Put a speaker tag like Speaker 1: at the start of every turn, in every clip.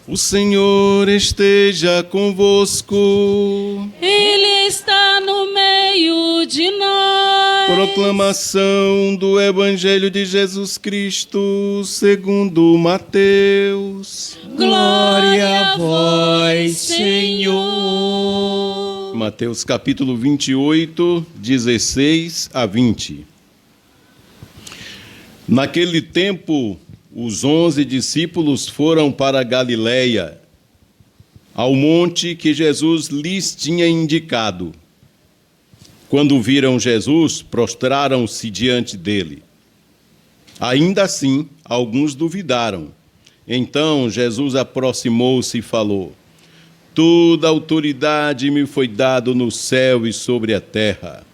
Speaker 1: O Senhor esteja convosco.
Speaker 2: Ele está no meio de nós.
Speaker 1: Proclamação do Evangelho de Jesus Cristo segundo Mateus.
Speaker 2: Glória a vós, Senhor.
Speaker 1: Mateus capítulo 28, 16 a 20. Naquele tempo, os 11 discípulos foram para Galiléia, ao monte que Jesus lhes tinha indicado. Quando viram Jesus, prostraram-se diante dele. Ainda assim, alguns duvidaram. Então Jesus aproximou-se e falou: Toda autoridade me foi dada no céu e sobre a terra.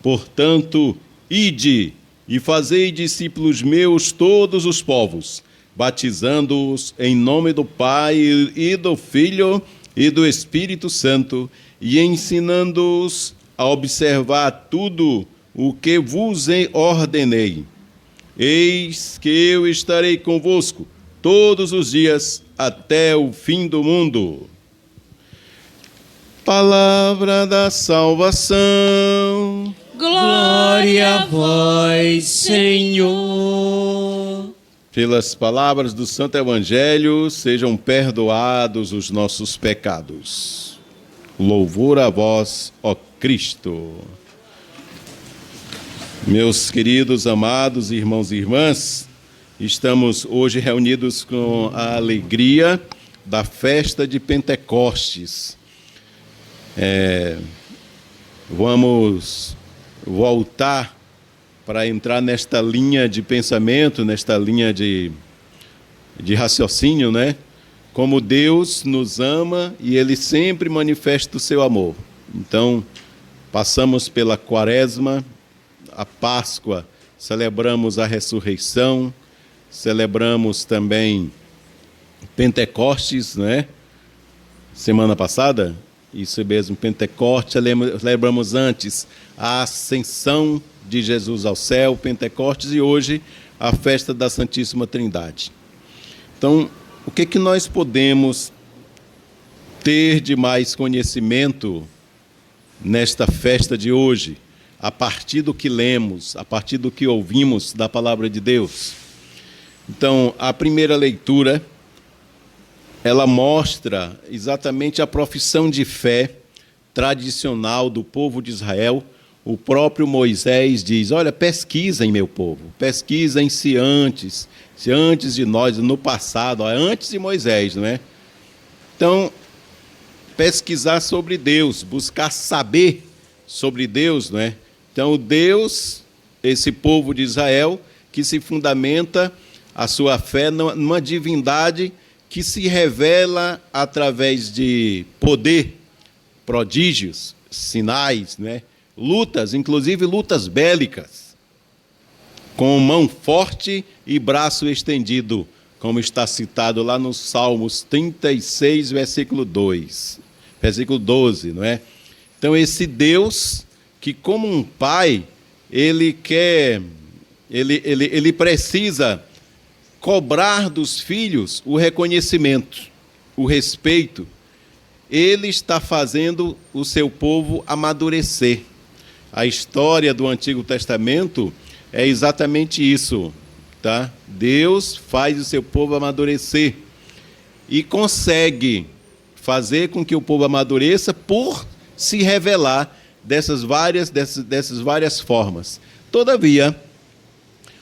Speaker 1: Portanto, ide e fazei discípulos meus todos os povos, batizando-os em nome do Pai e do Filho e do Espírito Santo, e ensinando-os a observar tudo o que vos ordenei. Eis que eu estarei convosco todos os dias até o fim do mundo. Palavra da salvação.
Speaker 2: Glória a vós, Senhor.
Speaker 1: Pelas palavras do Santo Evangelho, sejam perdoados os nossos pecados. Louvor a vós, ó Cristo. Meus queridos, amados irmãos e irmãs, estamos hoje reunidos com a alegria da festa de Pentecostes. Vamos voltar para entrar nesta linha de pensamento, nesta linha de raciocínio, né? Como Deus nos ama e Ele sempre manifesta o seu amor. Então, passamos pela Quaresma, a Páscoa, celebramos a ressurreição, celebramos também Pentecostes, né? Semana passada, isso mesmo, Pentecostes, celebramos antes a ascensão de Jesus ao céu, Pentecostes, e hoje a festa da Santíssima Trindade. Então, o que nós podemos ter de mais conhecimento nesta festa de hoje, a partir do que lemos, a partir do que ouvimos da Palavra de Deus? Então, a primeira leitura, ela mostra exatamente a profissão de fé tradicional do povo de Israel. O próprio Moisés diz: olha, pesquisem, meu povo, pesquisem se antes de nós, no passado, antes de Moisés, não é? Então, pesquisar sobre Deus, buscar saber sobre Deus, não é? Então, Deus, esse povo de Israel, que se fundamenta a sua fé numa divindade que se revela através de poder, prodígios, sinais, né? Lutas, inclusive lutas bélicas, com mão forte e braço estendido, como está citado lá nos Salmos 36, versículo 12, não é? Então, esse Deus que, como um pai, ele precisa cobrar dos filhos o reconhecimento, o respeito. Ele está fazendo o seu povo amadurecer. A história do Antigo Testamento é exatamente isso, tá? Deus faz o seu povo amadurecer e consegue fazer com que o povo amadureça por se revelar dessas várias formas. Todavia,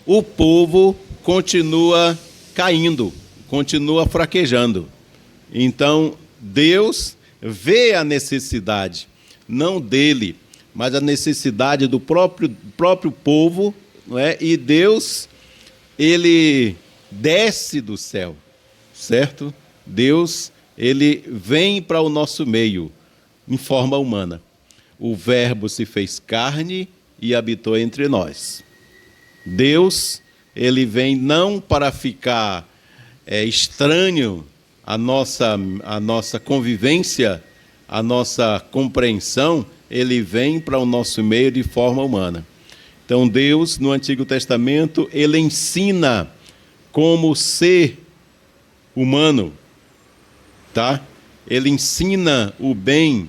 Speaker 1: o povo continua caindo, continua fraquejando. Então, Deus vê a necessidade, não dele, mas a necessidade do próprio povo, não é? E Deus, ele desce do céu, certo? Deus, ele vem para o nosso meio, em forma humana. O Verbo se fez carne e habitou entre nós. Deus, ele vem não para ficar estranho à nossa convivência, à nossa compreensão, ele vem para o nosso meio de forma humana. Então, Deus, no Antigo Testamento, ele ensina como ser humano, tá? Ele ensina o bem.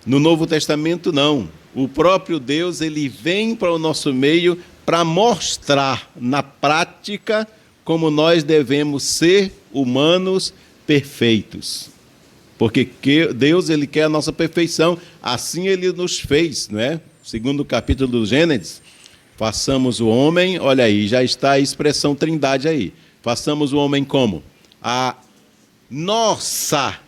Speaker 1: No Novo Testamento, não. O próprio Deus, ele vem para o nosso meio para mostrar na prática como nós devemos ser humanos perfeitos. Porque Deus, ele quer a nossa perfeição, assim ele nos fez, não é? Segundo o capítulo do Gênesis, façamos o homem, olha aí, já está a expressão trindade aí. Façamos o homem como? A nossa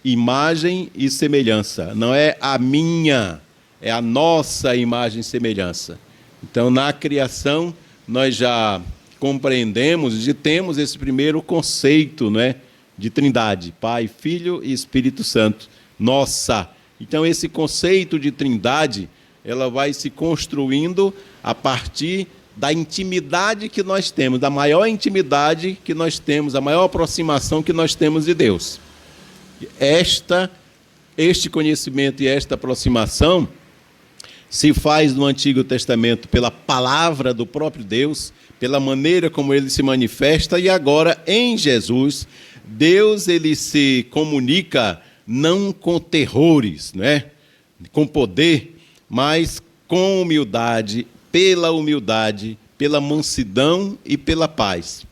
Speaker 1: imagem e semelhança. Não é a minha, é a nossa imagem e semelhança. Então, na criação, nós já compreendemos e temos esse primeiro conceito, não é? De trindade, Pai, Filho e Espírito Santo. Nossa. Então, esse conceito de trindade, ela vai se construindo a partir da intimidade que nós temos, da maior intimidade que nós temos, a maior aproximação que nós temos de Deus. Este conhecimento e esta aproximação se faz no Antigo Testamento pela palavra do próprio Deus, pela maneira como ele se manifesta, e agora em Jesus, Deus ele se comunica não com terrores, né? Com poder, mas com humildade, pela mansidão e pela paz.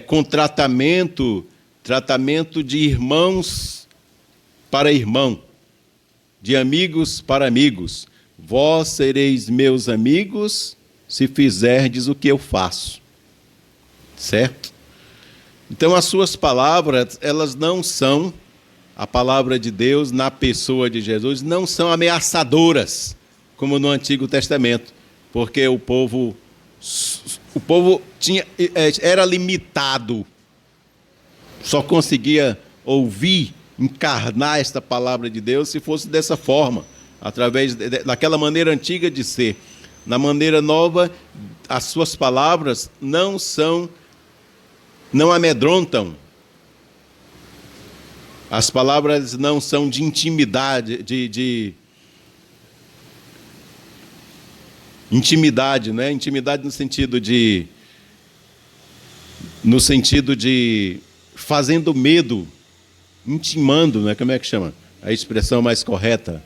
Speaker 1: Com tratamento de irmãos para irmão, de amigos para amigos. Vós sereis meus amigos se fizerdes o que eu faço. Certo? Então, as suas palavras, elas não são, a palavra de Deus na pessoa de Jesus, não são ameaçadoras, como no Antigo Testamento, porque o povo era limitado, só conseguia ouvir, encarnar esta palavra de Deus se fosse dessa forma, através daquela maneira antiga de ser. Na maneira nova, as suas palavras não amedrontam. As palavras não são de intimidade, intimidade, né? Intimidade no sentido de fazendo medo, intimando, né? Como é que chama? A expressão mais correta.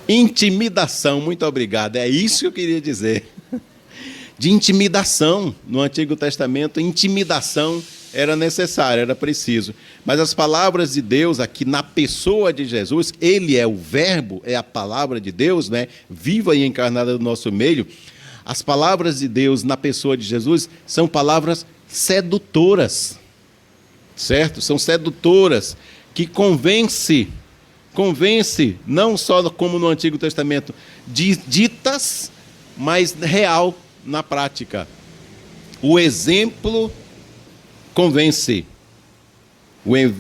Speaker 1: Intimidação, muito obrigado. É isso que eu queria dizer. De intimidação. No Antigo Testamento, intimidação era necessária, era preciso. Mas as palavras de Deus aqui na pessoa de Jesus, ele é o verbo, é a palavra de Deus, né? Viva e encarnada no nosso meio. As palavras de Deus na pessoa de Jesus são palavras sedutoras, certo? São sedutoras, que convence, não só como no Antigo Testamento, ditas, mas real na prática. O exemplo convence.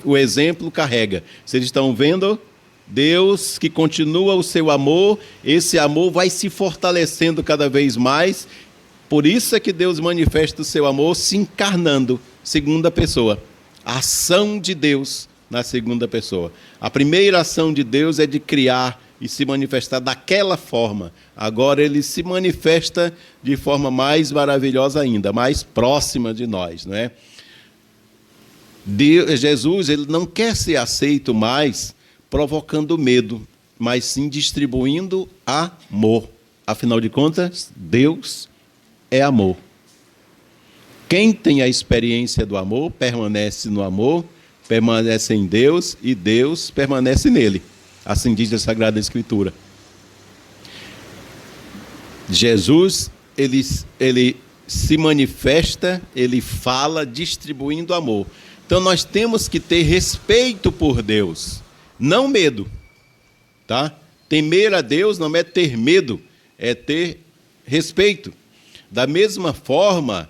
Speaker 1: O exemplo carrega. Vocês estão vendo? Deus que continua o seu amor, esse amor vai se fortalecendo cada vez mais. Por isso é que Deus manifesta o seu amor se encarnando, segunda pessoa. A ação de Deus na segunda pessoa. A primeira ação de Deus é de criar e se manifestar daquela forma. Agora ele se manifesta de forma mais maravilhosa ainda, mais próxima de nós, não é? Jesus, ele não quer ser aceito mais provocando medo, mas sim distribuindo amor. Afinal de contas, Deus é amor. Quem tem a experiência do amor, permanece no amor, permanece em Deus e Deus permanece nele. Assim diz a Sagrada Escritura. Jesus, ele se manifesta, ele fala distribuindo amor. Então nós temos que ter respeito por Deus, não medo, tá? Temer a Deus não é ter medo, é ter respeito. Da mesma forma,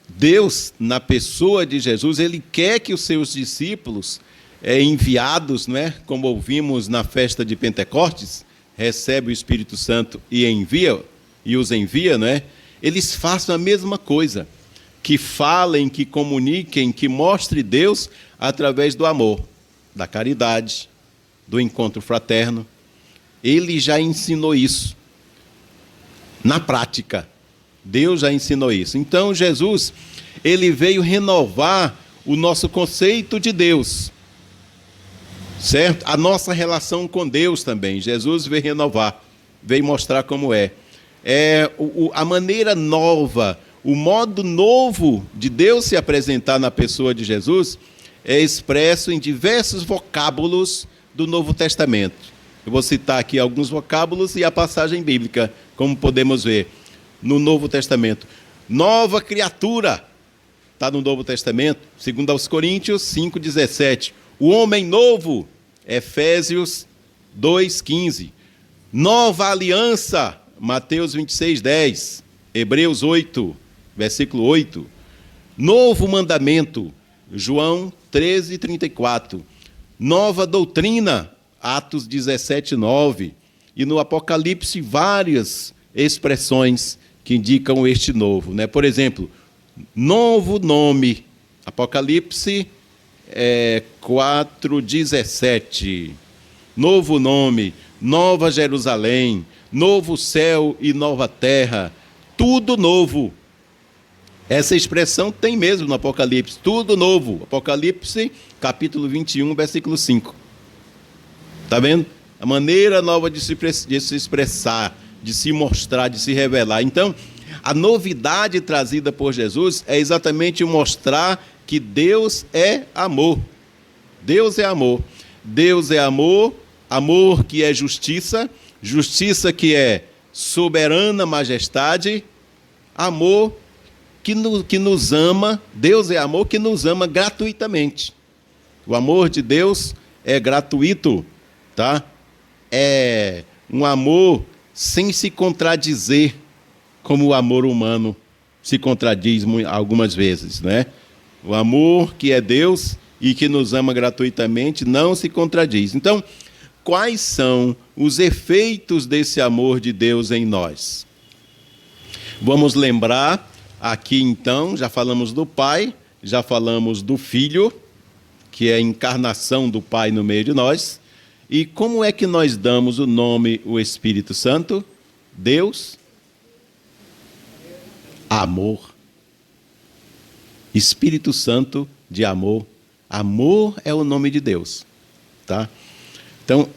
Speaker 1: Deus, na pessoa de Jesus, ele quer que os seus discípulos enviados, não é? Como ouvimos na festa de Pentecostes, recebe o Espírito Santo e os envia, não é? Eles façam a mesma coisa. Que falem, que comuniquem, que mostrem Deus através do amor, da caridade, do encontro fraterno. Ele já ensinou isso. Na prática, Deus já ensinou isso. Então, Jesus, ele veio renovar o nosso conceito de Deus, certo? A nossa relação com Deus também. Jesus veio renovar, veio mostrar como é. A maneira nova, o modo novo de Deus se apresentar na pessoa de Jesus é expresso em diversos vocábulos do Novo Testamento. Eu vou citar aqui alguns vocábulos e a passagem bíblica, como podemos ver no Novo Testamento. Nova criatura, está no Novo Testamento, 2 Coríntios 5,17. O homem novo, Efésios 2,15. Nova aliança, Mateus 26,10. Hebreus 8, versículo 8. Novo mandamento, João 13,34. Nova doutrina, Atos 17,9. E no Apocalipse, várias expressões que indicam este novo, né? Por exemplo, novo nome, Apocalipse 4,17. Novo nome, Nova Jerusalém, novo céu e nova terra, tudo novo. Essa expressão tem mesmo no Apocalipse, tudo novo. Apocalipse, capítulo 21, versículo 5. Está vendo? A maneira nova de se expressar, de se mostrar, de se revelar. Então, a novidade trazida por Jesus é exatamente mostrar que Deus é amor. Deus é amor. Deus é amor, amor que é justiça, justiça que é soberana majestade, amor que nos ama. Deus é amor que nos ama gratuitamente. O amor de Deus é gratuito, tá? É um amor sem se contradizer, como o amor humano se contradiz algumas vezes, né? O amor que é Deus e que nos ama gratuitamente não se contradiz. Então, quais são os efeitos desse amor de Deus em nós? Vamos lembrar aqui então, já falamos do Pai, já falamos do Filho, que é a encarnação do Pai no meio de nós. E como é que nós damos o nome, o Espírito Santo? Deus, amor. Espírito Santo de amor. Amor é o nome de Deus, tá? Então,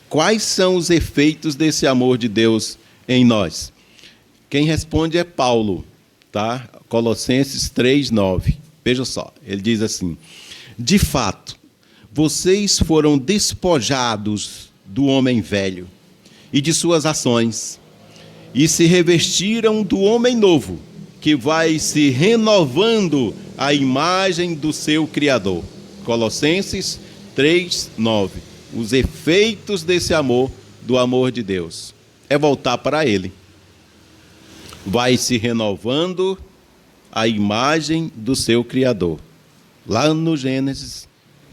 Speaker 1: quais são os efeitos desse amor de Deus em nós? Quem responde é Paulo, tá? Colossenses 3:9. Veja só, ele diz assim: de fato, vocês foram despojados do homem velho e de suas ações, e se revestiram do homem novo, que vai se renovando à imagem do seu Criador. Colossenses 3:9. Os efeitos desse amor, do amor de Deus, é voltar para Ele. Vai se renovando à imagem do seu Criador. Lá no Gênesis,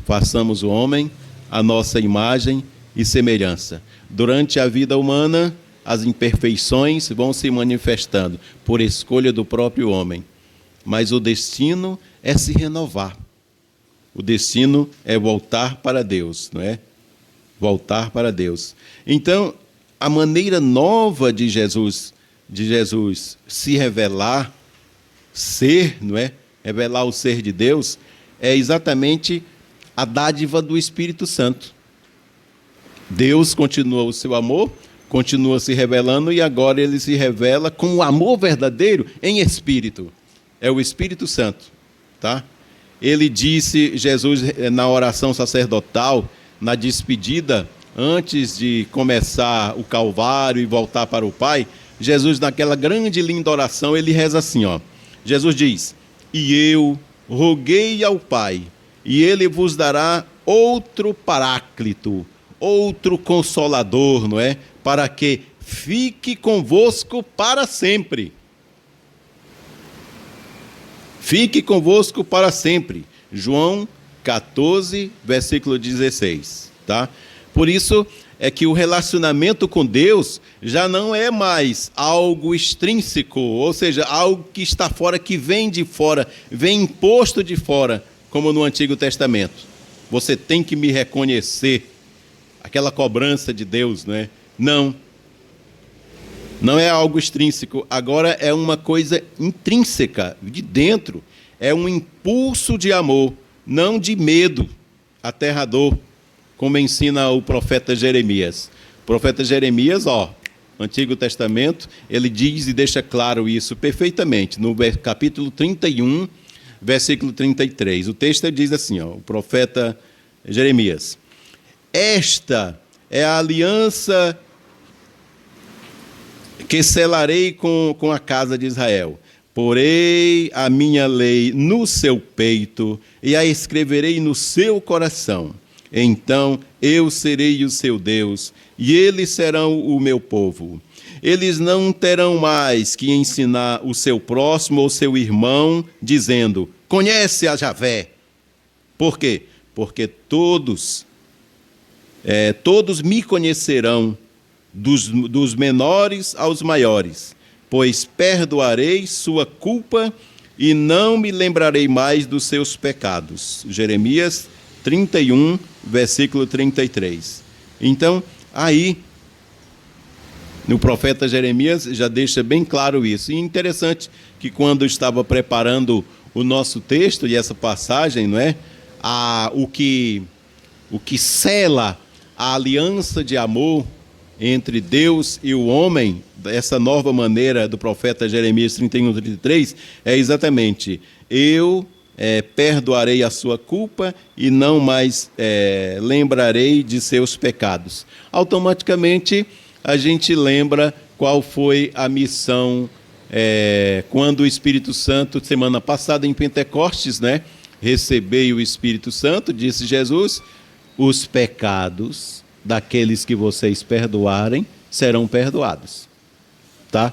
Speaker 1: façamos o homem à nossa imagem e semelhança. Durante a vida humana, as imperfeições vão se manifestando por escolha do próprio homem. Mas o destino é se renovar. O destino é voltar para Deus, não é? Voltar para Deus. Então, a maneira nova de Jesus se revelar, ser, não é? Revelar o ser de Deus, é exatamente a dádiva do Espírito Santo. Deus continua o seu amor, continua se revelando, e agora ele se revela com o amor verdadeiro em espírito. É o Espírito Santo, tá? Ele disse, Jesus, na oração sacerdotal, na despedida, antes de começar o Calvário e voltar para o Pai, Jesus, naquela grande e linda oração, ele reza assim, ó. Jesus diz: e eu roguei ao Pai, e ele vos dará outro paráclito, outro consolador, não é? Para que fique convosco para sempre. Fique convosco para sempre. João 14, versículo 16, tá? Por isso é que o relacionamento com Deus já não é mais algo extrínseco, ou seja, algo que está fora, que vem de fora, vem imposto de fora, como no Antigo Testamento. Você tem que me reconhecer, aquela cobrança de Deus, não é? Não. Não é algo extrínseco, agora é uma coisa intrínseca, de dentro. é um impulso de amor, não de medo aterrador, como ensina o profeta Jeremias. O profeta Jeremias, Antigo Testamento, ele diz e deixa claro isso perfeitamente, no capítulo 31, versículo 33. O texto diz assim, o profeta Jeremias: esta é a aliança que selarei com a casa de Israel. Porei a minha lei no seu peito e a escreverei no seu coração. Então eu serei o seu Deus e eles serão o meu povo. Eles não terão mais que ensinar o seu próximo ou seu irmão, dizendo: conhece a Javé. Por quê? Porque todos me conhecerão, dos menores aos maiores, pois perdoarei sua culpa e não me lembrarei mais dos seus pecados. Jeremias 31, versículo 33. Então, aí, no profeta Jeremias já deixa bem claro isso. E interessante que quando estava preparando o nosso texto e essa passagem, não é? O que sela a aliança de amor entre Deus e o homem, essa nova maneira do profeta Jeremias 31, 33, é exatamente: eu perdoarei a sua culpa e não mais lembrarei de seus pecados. Automaticamente a gente lembra qual foi a missão quando o Espírito Santo, semana passada em Pentecostes, né, recebei o Espírito Santo, disse Jesus: os pecados daqueles que vocês perdoarem serão perdoados. Tá?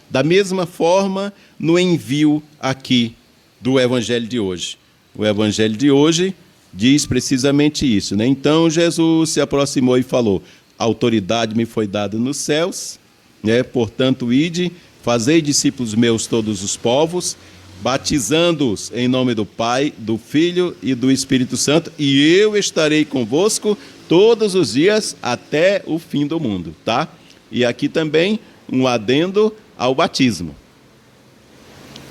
Speaker 1: Da mesma forma, no envio aqui do Evangelho de hoje. O Evangelho de hoje diz precisamente isso, né? Então Jesus se aproximou e falou: autoridade me foi dada nos céus, né? Portanto, ide, fazei discípulos meus todos os povos, batizando-os em nome do Pai, do Filho e do Espírito Santo, e eu estarei convosco todos os dias até o fim do mundo, tá? E aqui também um adendo ao batismo.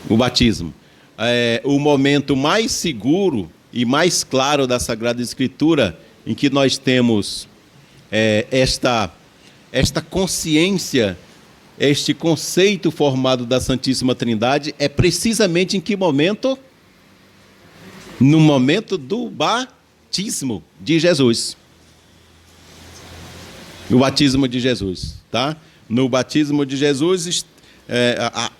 Speaker 1: O batismo é o momento mais seguro e mais claro da Sagrada Escritura em que nós temos esta consciência, este conceito formado da Santíssima Trindade. É precisamente em que momento? No momento do batismo de Jesus. No batismo de Jesus, tá? No batismo de Jesus,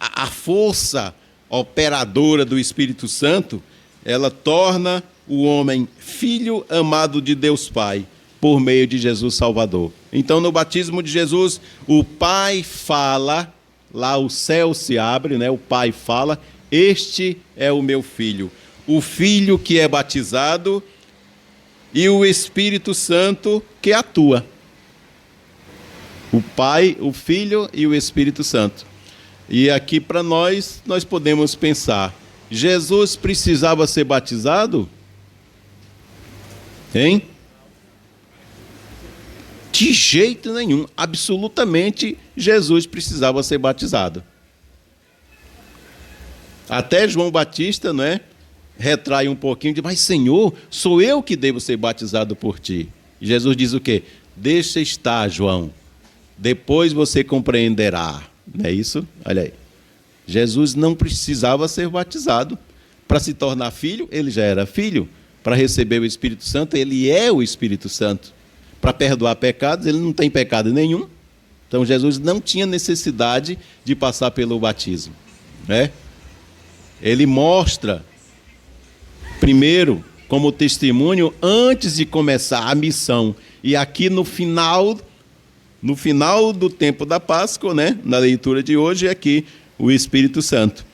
Speaker 1: a força operadora do Espírito Santo, ela torna o homem filho amado de Deus Pai, por meio de Jesus Salvador. Então, no batismo de Jesus, o Pai fala, lá o céu se abre, né? O Pai fala: este é o meu filho. O Filho que é batizado e o Espírito Santo que atua. O Pai, o Filho e o Espírito Santo. E aqui para nós podemos pensar: Jesus precisava ser batizado? Hein? De jeito nenhum, absolutamente, Jesus precisava ser batizado. Até João Batista, não é? Retrai um pouquinho, diz: mas Senhor, sou eu que devo ser batizado por ti. E Jesus diz o quê? Deixa estar, João, depois você compreenderá. Não é isso? Olha aí. Jesus não precisava ser batizado. Para se tornar filho, ele já era filho. Para receber o Espírito Santo, ele é o Espírito Santo. Para perdoar pecados, ele não tem pecado nenhum. Então Jesus não tinha necessidade de passar pelo batismo, né? Ele mostra primeiro como testemunho antes de começar a missão. E aqui no final do tempo da Páscoa, né, na leitura de hoje, aqui o Espírito Santo: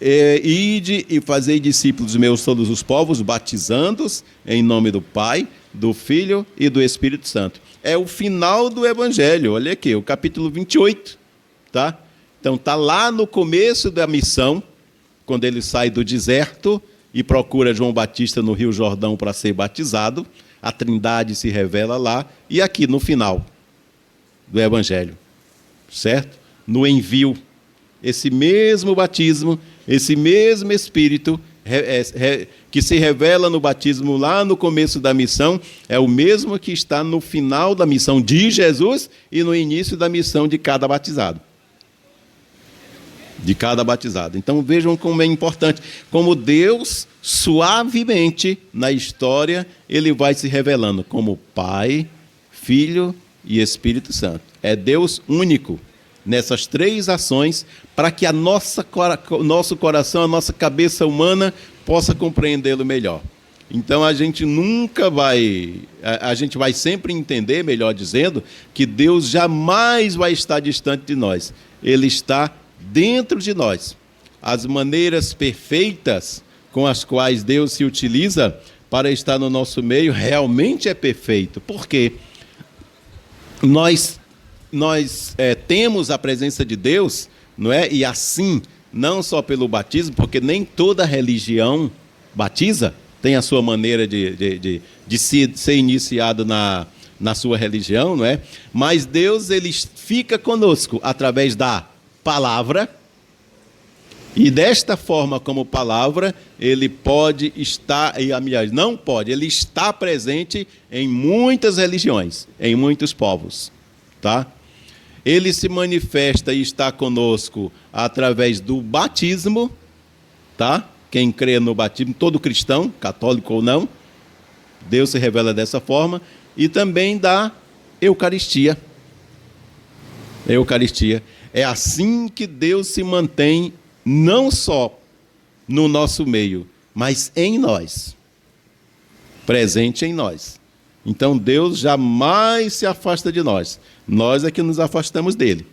Speaker 1: ide e fazei discípulos meus todos os povos, batizando-os em nome do Pai, do Filho e do Espírito Santo. É o final do Evangelho. Olha aqui, o capítulo 28, tá? Então está lá no começo da missão, quando ele sai do deserto e procura João Batista no Rio Jordão para ser batizado. A Trindade se revela lá. E aqui no final do Evangelho, certo? No envio, esse mesmo batismo, esse mesmo Espírito que se revela no batismo lá no começo da missão, é o mesmo que está no final da missão de Jesus e no início da missão de cada batizado. De cada batizado. Então vejam como é importante, como Deus, suavemente, na história, ele vai se revelando como Pai, Filho e Espírito Santo. É Deus único nessas três ações, para que nosso coração, a nossa cabeça humana possa compreendê-lo melhor. Então a gente vai sempre entender, melhor dizendo, que Deus jamais vai estar distante de nós. Ele está dentro de nós. As maneiras perfeitas com as quais Deus se utiliza para estar no nosso meio realmente é perfeito. Por quê? Nós temos a presença de Deus, não é? E assim, não só pelo batismo, porque nem toda religião batiza, tem a sua maneira de ser iniciado na sua religião, não é? Mas Deus, ele fica conosco através da palavra, e desta forma como palavra, ele pode estar, não pode, ele está presente em muitas religiões, em muitos povos, tá? Ele se manifesta e está conosco através do batismo, tá? Quem crê no batismo, todo cristão, católico ou não, Deus se revela dessa forma, e também da Eucaristia. Eucaristia. É assim que Deus se mantém, não só no nosso meio, mas em nós, presente em nós. Então Deus jamais se afasta de nós. Nós é que nos afastamos dele.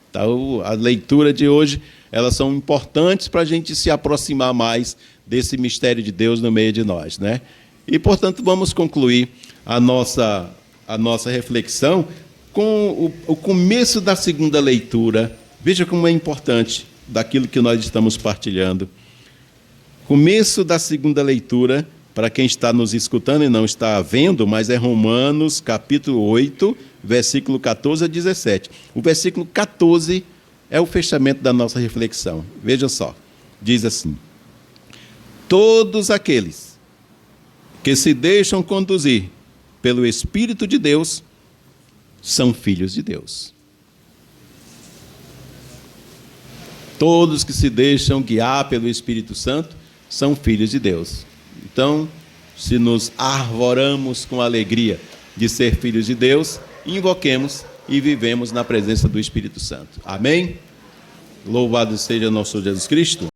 Speaker 1: Então, a leitura de hoje, elas são importantes para a gente se aproximar mais desse mistério de Deus no meio de nós, né? E, portanto, vamos concluir a nossa reflexão com o começo da segunda leitura. Veja como é importante daquilo que nós estamos partilhando. Começo da segunda leitura, para quem está nos escutando e não está vendo, mas é Romanos, capítulo 8, versículo 14 a 17. O versículo 14 é o fechamento da nossa reflexão. Veja só, diz assim: todos aqueles que se deixam conduzir pelo Espírito de Deus são filhos de Deus. Todos que se deixam guiar pelo Espírito Santo são filhos de Deus. Então, se nos arvoramos com alegria de ser filhos de Deus, invoquemos e vivemos na presença do Espírito Santo. Amém? Louvado seja nosso Jesus Cristo.